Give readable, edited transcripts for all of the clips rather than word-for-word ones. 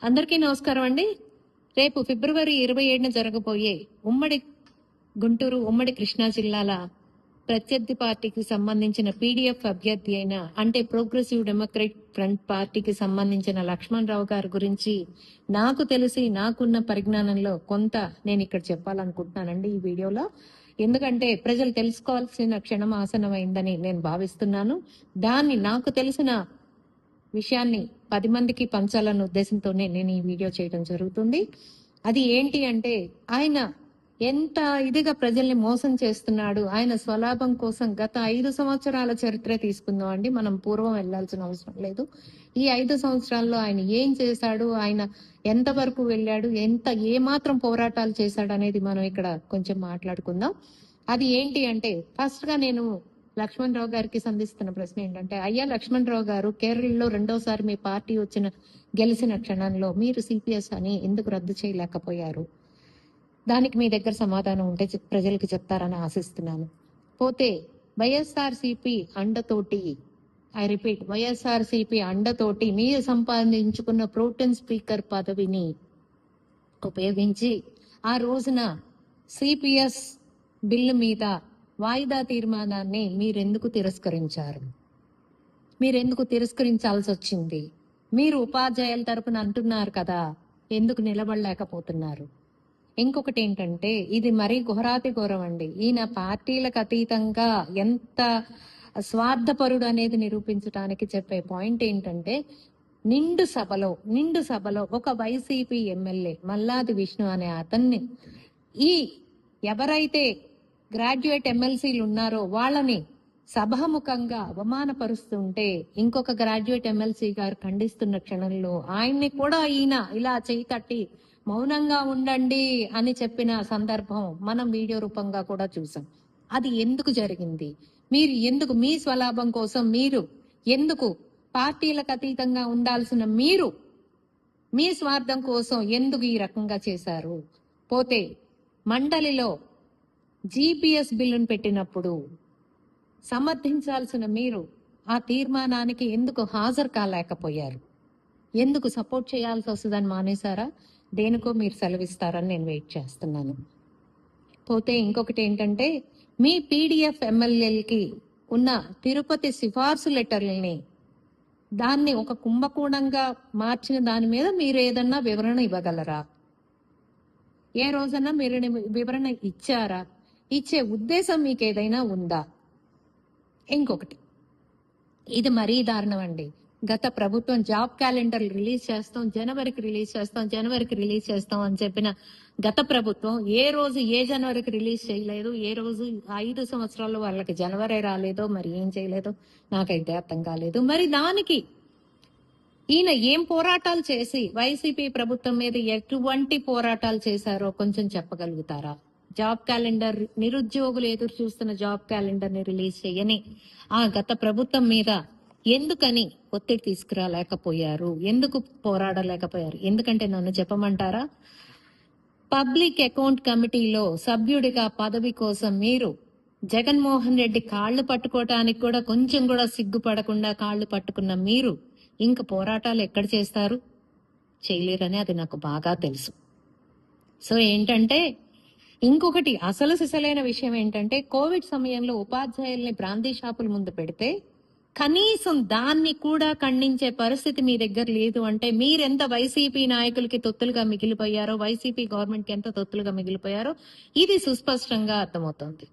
అందరికీ నమస్కారం అండి. రేపు ఫిబ్రవరి 27న జరగబోయే ఉమ్మడి గుంటూరు, ఉమ్మడి కృష్ణా జిల్లాల ప్రత్యర్థి పార్టీకి సంబంధించిన పీడీఎఫ్ అభ్యర్థి అయిన అంటే ప్రోగ్రెసివ్ డెమోక్రటిక్ ఫ్రంట్ పార్టీకి సంబంధించిన లక్ష్మణ్ రావు గారి గురించి నాకు తెలిసి నాకున్న పరిజ్ఞానంలో కొంత నేను ఇక్కడ చెప్పాలనుకుంటున్నానండి ఈ వీడియోలో. ఎందుకంటే ప్రజలు తెలుసుకోవాల్సిన క్షణం ఆసనమైందని నేను భావిస్తున్నాను. దాన్ని నాకు తెలిసిన విషయాన్ని 10 మందికి పంచాలన్న ఉద్దేశంతోనే నేను ఈ వీడియో చేయడం జరుగుతుంది. అది ఏంటి అంటే ఆయన ఎంత ఇదిగా ప్రజల్ని మోసం చేస్తున్నాడు. ఆయన స్వలాభం కోసం గత 5 సంవత్సరాల చరిత్ర తీసుకుందాం అండి. మనం పూర్వం వెళ్లాల్సిన అవసరం లేదు. ఈ 5 సంవత్సరాల్లో ఆయన ఏం చేశాడు, ఆయన ఎంత వరకు వెళ్ళాడు, ఏమాత్రం పోరాటాలు చేశాడు అనేది మనం ఇక్కడ కొంచెం మాట్లాడుకుందాం. అది ఏంటి అంటే ఫస్ట్ గా నేను లక్ష్మణ్ రావు గారికి సంధిస్తున్న ప్రశ్న ఏంటంటే, అయ్యా లక్ష్మణ్ రావు గారు, కేరళలో రెండోసారి మీ పార్టీ గెలిచిన క్షణంలో మీరు సిపిఎస్ అని ఎందుకు రద్దు చేయలేకపోయారు? దానికి మీ దగ్గర సమాధానం ఉంటే ప్రజలకు చెప్తారని ఆశిస్తున్నాను. పోతే వైఎస్ఆర్సిపి అండతోటి, ఐ రిపీట్, వైఎస్ఆర్సిపి అండతోటి మీరు సంపాదించుకున్న ప్రోటెన్ స్పీకర్ పదవిని ఉపయోగించి ఆ రోజున సిపిఎస్ బిల్లు మీద వాయిదా తీర్మానాన్ని మీరెందుకు తిరస్కరించారు? మీరెందుకు తిరస్కరించాల్సి వచ్చింది? మీరు ఉపాధ్యాయుల తరపున అంటున్నారు కదా, ఎందుకు నిలబడలేకపోతున్నారు? ఇంకొకటి ఏంటంటే, ఇది మరీ ఘోరాతి ఘోరం అండి. ఈయన పార్టీలకు అతీతంగా ఎంత స్వార్థపరుడు అనేది నిరూపించడానికి చెప్పే పాయింట్ ఏంటంటే, నిండు సభలో ఒక వైసీపీ ఎమ్మెల్యే మల్లాది విష్ణు అనే అతన్ని ఎవరైతే గ్రాడ్యుయేట్ ఎమ్మెల్సీలు ఉన్నారో వాళ్ళని సభాముఖంగా అవమానపరుస్తుంటే ఇంకొక గ్రాడ్యుయేట్ ఎమ్మెల్సీ గారు ఖండిస్తున్న క్షణంలో ఆయన్ని కూడా ఈయన ఇలా చేయి తట్టి మౌనంగా ఉండండి అని చెప్పిన సందర్భం మనం వీడియో రూపంగా కూడా చూసాం. అది ఎందుకు జరిగింది? మీరు ఎందుకు మీ స్వలాభం కోసం మీరు ఎందుకు పార్టీలకు అతీతంగా ఉండాల్సిన మీరు మీ స్వార్థం కోసం ఎందుకు ఈ రకంగా చేశారు? పోతే మండలిలో జిపిఎస్ బిల్లును పెట్టినప్పుడు సమర్థించాల్సిన మీరు ఆ తీర్మానానికి ఎందుకు హాజరు కాలేకపోయారు? ఎందుకు సపోర్ట్ చేయాల్సి వస్తుందని మానేశారా? దేనికో మీరు సెలవిస్తారని నేను వెయిట్ చేస్తున్నాను. పోతే ఇంకొకటి ఏంటంటే, మీ పీడిఎఫ్ ఎమ్మెల్యేలకి ఉన్న తిరుపతి సిఫార్సు లెటర్లని దాన్ని ఒక కుంభకోణంగా మార్చిన దాని మీద మీరు ఏదన్నా వివరణ ఇవ్వగలరా? ఏ రోజన్నా మీరు వివరణ ఇచ్చారా? ఇచ్చే ఉద్దేశం మీకు ఏదైనా ఉందా? ఇంకొకటి, ఇది మరీ దారుణం అండి. గత ప్రభుత్వం జాబ్ క్యాలెండర్ రిలీజ్ చేస్తాం, జనవరికి రిలీజ్ చేస్తాం అని చెప్పిన గత ప్రభుత్వం ఏ రోజు ఏ జనవరికి రిలీజ్ చేయలేదు. ఏ రోజు 5 సంవత్సరాల్లో వాళ్ళకి జనవరి రాలేదో మరి ఏం చేయలేదో నాకైతే అర్థం కాలేదు. మరి దానికి ఈయన ఏం పోరాటాలు చేసి వైసీపీ ప్రభుత్వం మీద ఎటువంటి పోరాటాలు చేశారో కొంచెం చెప్పగలుగుతారా? జాబ్ క్యాలెండర్, నిరుద్యోగులు ఎదురు చూస్తున్న జాబ్ క్యాలెండర్ ని రిలీజ్ చేయని ఆ గత ప్రభుత్వం మీద ఎందుకని ఒత్తిడి తీసుకురాలేకపోయారు? ఎందుకు పోరాడలేకపోయారు? ఎందుకంటే నన్ను చెప్పమంటారా, పబ్లిక్ అకౌంట్ కమిటీలో సభ్యుడిగా పదవి కోసం మీరు జగన్మోహన్ రెడ్డి కాళ్లు పట్టుకోవటానికి కూడా కొంచెం కూడా సిగ్గుపడకుండా కాళ్లు పట్టుకున్న మీరు ఇంక పోరాటాలు ఎక్కడ చేస్తారు? చేయలేరని అది నాకు బాగా తెలుసు. సో ఏంటంటే, ఇంకొకటి అసలు సిసలైన విషయం ఏంటంటే, కోవిడ్ సమయంలో ఉపాధ్యాయుల్ని బ్రాందీ షాపుల ముందు పెడితే కనీసం దాన్ని కూడా ఖండించే పరిస్థితి మీ దగ్గర లేదు అంటే మీరెంత వైసీపీ నాయకులకి తొత్తులుగా మిగిలిపోయారో, వైసీపీ గవర్నమెంట్ కి ఎంత తొత్తులుగా మిగిలిపోయారో ఇది సుస్పష్టంగా అర్థమవుతోంది.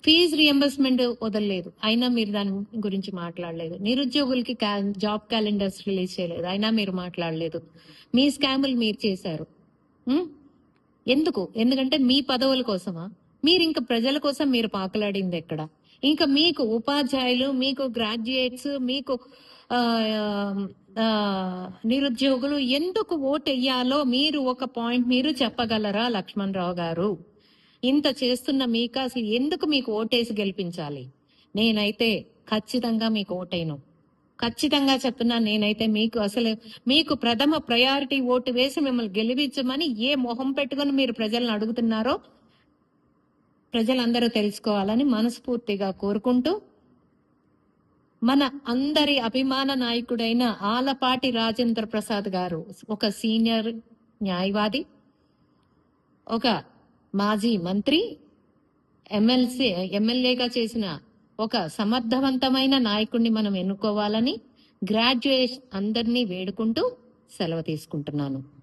ఫీజు రియంబర్స్మెంట్ వదలలేదు, అయినా మీరు దాని గురించి మాట్లాడలేదు. నిరుద్యోగులకి జాబ్ క్యాలెండర్స్ రిలీజ్ చేయలేదు, అయినా మీరు మాట్లాడలేదు. మీ స్కాములు మీరు చేశారు. ఎందుకు? ఎందుకంటే మీ పదవుల కోసమా? మీరు ఇంకా ప్రజల కోసం మీరు పాకులాడింది ఎక్కడ? ఇంకా మీకు ఉపాధ్యాయులు, మీకు గ్రాడ్యుయేట్స్, మీకు నిరుద్యోగులు ఎందుకు ఓటు వేయాలో మీరు ఒక పాయింట్ మీరు చెప్పగలరా లక్ష్మణ్ రావు గారు? ఇంత చేస్తున్న మీకు అసలు ఎందుకు మీకు ఓటేసి గెలిపించాలి? నేనైతే ఖచ్చితంగా మీకు ఓటేను. ఖచ్చితంగా చెప్తున్నా, నేనైతే మీకు ప్రథమ ప్రయారిటీ ఓటు వేసి మిమ్మల్ని గెలిపించమని ఏ మొహం పెట్టుకుని మీరు ప్రజలను అడుగుతున్నారో ప్రజలందరూ తెలుసుకోవాలని మనస్ఫూర్తిగా కోరుకుంటూ మన అందరి అభిమాన నాయకుడైన ఆలపాటి రాజేంద్ర ప్రసాద్ గారు ఒక సీనియర్ న్యాయవాది, ఒక మాజీ మంత్రి, ఎమ్మెల్యేగా చేసిన ఒక సమర్థవంతమైన నాయకుడిని మనం ఎన్నుకోవాలని గ్రాడ్యుయేట్ అందరినీ వేడుకుంటూ సెలవు తీసుకుంటున్నాను.